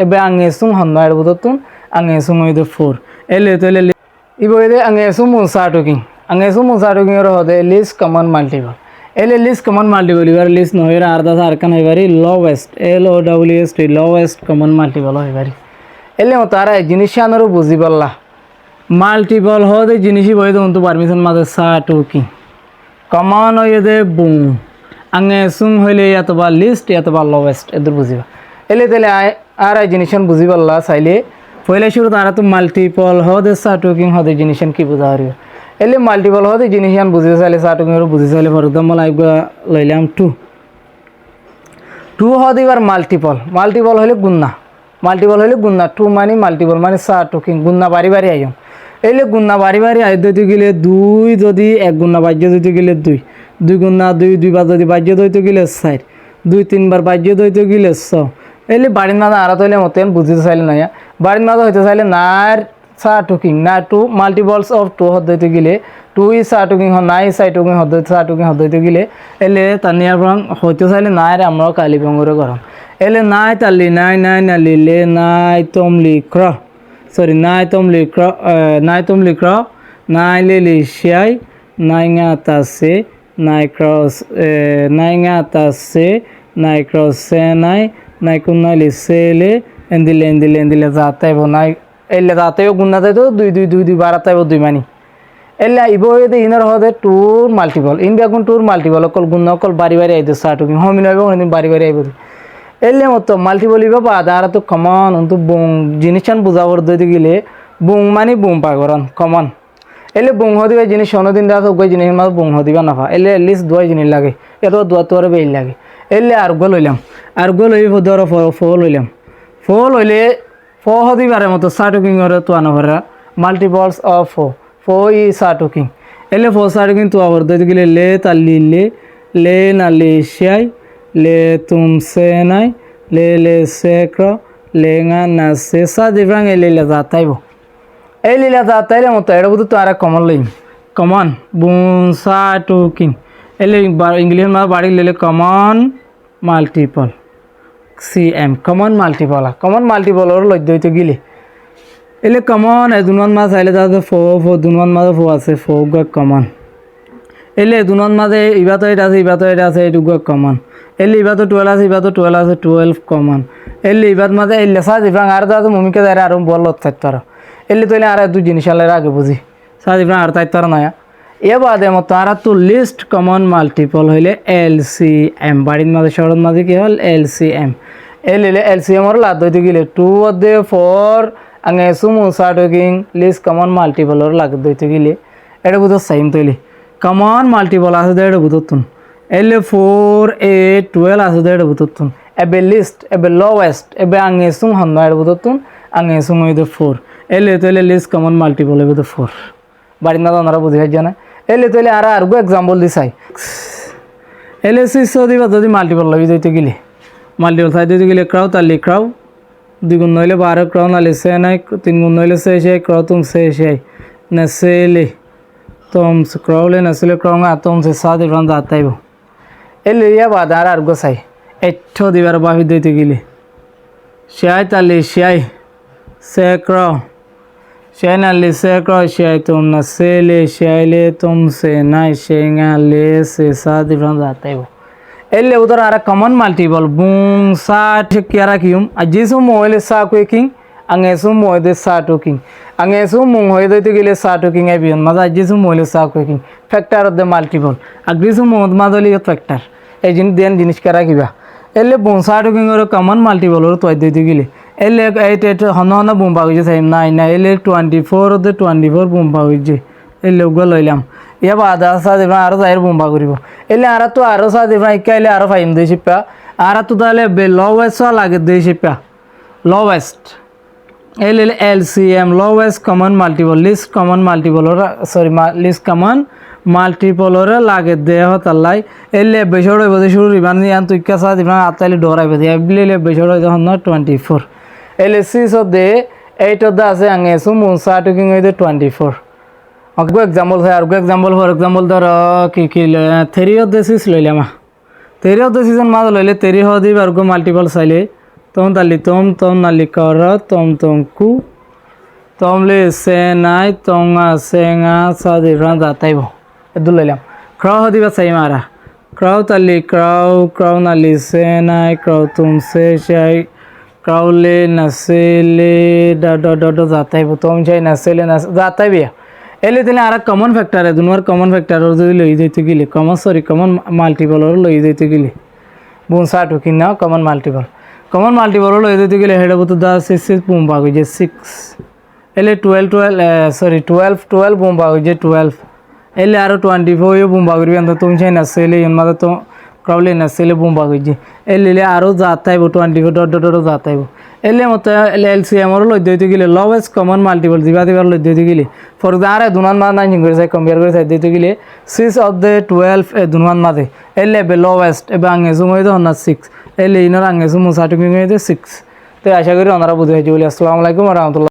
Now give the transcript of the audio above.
ebe angesung honno er budotun angesung oide 4 ele to ele iboide angesung mun satuking er hode least common multiple ele least common multiple ibar least no era arda arkan hoibari lowest lowest common multiple hoibari ele tara jinishanoro bujiballa multiple hode jinishi boide untu permission made satuking common hoide bung angesung হইলে অথবা list অথবা lowest এদের বুঝিবা এলে তাহলে আর জিনিসন বুঝিবাল্লা চাইলে পয়লা শুরু তারা তো মাল্টিপল হদে সাটুকিং হদে জিনিসন কি বুঝা হারিও এলে মাল্টিপল হদে জিনিসন বুঝিতে চাইলে সাটুকিং এর বুঝিতে চাইলে ফর এক্সাম্পল আইবা লইলাম 2 হদে এবার মাল্টিপল হইলে গুণনা 2 মানে মাল্টিপল মানে সাটুকিং গুণনা বাড়ি বাড়ি আইম এলে গুণনা বাড়ি বাড়ি আই দইতে গেলে 2 যদি এক গুণনা বাজ্য দইতে গেলে 2 গুণনা 2 বার যদি বাজ্য দইতে গেলে 4 2 3 বার বাজ্য দইতে গেলে 6 এলে বাড়ির মাঝে আরা তৈলে মতেন বুঝিতে চাইলে না বাড়ির মাঝে হইতে চাইলে নার সাটুকিং না 2 মাল্টিপলস অফ 2 হদইতে গেলে 2 ই সাটুকিং হ নাই সাটুকিং হদইতে গেলে এলে তানিয়ার রং হইতে চাইলে নার আমরা কালি বঙ্গরে গরম এলে নাই তালি নাই নালি লে নাই তমলি ক্র সরি নাই তমলি ক্র নাই লেলি শিয়াই নাই তাসে নাই ক্রস নাই ক্রস সে নাই কুনালি সেলে এন্দিলে যাতাইব নাই এলে যাতাইব গুণাতে তো 2 বারাতাইব 2 মানি এলে ইবইতে ইনার হদে 2 মাল্টিপল ইন বেগুন 2 মাল্টিপল অকল গুণ অকল বাড়ি আইতে সাটুকিং হমিন হইব হমিন বাড়ি আইব এলে মতো মাল্টিপল ইবা বাদা আর তো কমন অন্তু বুং জিনিসন বুঝাবর দইতে গেলে বুং মানে বুং পাগরন কমন এলে বুং হদিবা জিনিস অন্যদিন রাত গই জিনিস মাঝে বুং হদিবা নাফা এলে লিস্ট 2 জিনিস লাগে এত 2 তোরে বেই লাগে এলে আর গো লইলাম ধরো 4 লইলাম 4 লইলে 4 হদিবারে মতো সাটুকিং এর তো আনভরা মাল্টিপলস অফ 4 ই সাটুকিং এলে 4 সাটুকিং তো আবার দইতে গেলে লে তালি লে না লে শিয়াই ले तुमसे नहीं ले से क्रो लेगा ना से सा दिव्यांग ले जाता है वो ले जाता है मत एड़ा बुद्धू तारा कॉमन लें कॉमन बुंसा टूकिंग ले इंग्लिश में बाड़ी ले common multiple CM common multiple और लग दो तो गिले ले कॉमन है दुनिया में साइले जाते 4 दुनिया में 4 आसे 4 का कॉमन ले दुनिया में इबा तो এটা আছে এটুকু কমন এলে ইবা তো 12 আছে 12 কমন এলে ইবার মাঝে এলে সাজিফাং আর দাদা মুমিকে দাঁড়া আর বল থাকতার এলে তো আর দু জিনিস আলার আগে বুঝি সাজিফাং আর থাকতার না এ বাদে মতো আর তো লিস্ট কমন মাল্টিপল হইলে LCM বাড়ির মাঝে শহরের মাঝে কি হল LCM এলে LCM ওর লাদ হইতে গেলে 2 অফ দ্য 4 আগে সুমু সাটকিং লিস্ট কমন মাল্টিপল ওর লাগ হইতে গেলে এটা বুঝো সেম তৈলি কমন মাল্টিপল আছে এটা বুঝতুন এলে 4 8 12 আছে এটা বুঝতুন এবে লিস্ট এবে লোয়েস্ট এবে আগে সুম হন এটা বুঝতুন আগে সুম হইতে 4 এলে তো এলে লিস্ট কমন মাল্টিপল হইতে 4 বাড়ি না তোমরা বুঝি জানা এলে তো এলে আর গো एग्जांपल দিছাই এলে 6 দিবা যদি মাল্টিপল লই দিতে গেলে মাল্টিপল সাইড দিতে গেলে ক্রাউ তালি ক্রাউ 2 গুণ হইলে 12 ক্রাউ নালে সে নাই 3 গুণ হইলে সে ক্রাউ তুম সে না সেলে तुम क्राउले नसले क्राउंगा तुमसे साथ इफ्रान जाता है वो एले या बादार आर्गो साई एट्ठो दिवार बाही देते गिले शाय ताले शाय से क्राउ शाय नाले से क्राउ शाय तुम नसेले शाय ले तुमसे नाई शेंगा ले से साथ इफ्रान जाता है वो एले उधर आरा कॉमन मल्टीपल बूम साठ क्या रखियूम अजीसु मोहले सा क्वेकिंग angesum moide satuking angesum mung hoide to gele satuking e bion maza jisum moile sakuking factor of the multiple agrisum mod madoli factor e jin den jinish kara kiba elle bun satuking or common multiple or toy de gele elle 8 hono bum ba je same 9 elle 24 of the 24 bum ba je elle go loilam ya bada sa de aro zair bum ba koribo elle ara to aro sa de ikale aro 5 de shippa ara to dale be lowest lage de shippa lowest LCM lowest common multiple least common multiple or sorry least common multiple or lage de hotallai elle beshoro bode shuru ribani an tuikka sa dibna atali dorai bede ebile beshoro johon 24 LC so de 8 of the ase ange su mun sa to king de 24 aggo example hai argo example for example dar ki 3 of the 6 loilama 3 of the season ma loile 3 hodi argo multiple saile tom tali tom nali kara tom ku tom le se nai tonga senga sa de ran da taibo edulailam crow hadiba sai mara crow tali crow nali se nai crow tum se shai crow le nasele da da taibo tom chai nasele nas da taibiya এলে দিলে আর common factor দুনিয়ার common factor যদি লই যাইতে গেলে common multiple লই যাইতে গেলে বোন সাটু কিনা কমন মাল্টিপল লই যাইতে গেলে হেড বতো দা 6 বুম ভাগ হই যে 6 এলে 12 বুম ভাগ হই যে 12 এলে আর 24 বুম ভাগ হইবে তো তুমি চাই না সেলে এর তো ক্রাউলে না সেলে বুম ভাগ হই যে এলে আরো যাতাইবো 24 ডট যাতাইবো এলে মতো এলসিএম ওর লই দিতে গেলে লোয়েস্ট কমন মাল্টিপল দিবার লই দিতে গেলে ফর দাঁড়ে দুনান মা না করে চাই কম্পেয়ার করে চাই দিতে গেলে 6 অফ দ্য 12 এ দুনান মাঝে এলে বে লোয়েস্ট এবং আঙ্গে জুমই তো না 6 এলে ইনার আঙ্গে জুমু সার্টিফিকেট 6 তো আশা করি ওনারা বুঝে বলি আসসালামু আলাইকুম ওয়া রাহমাতুল্লাহ।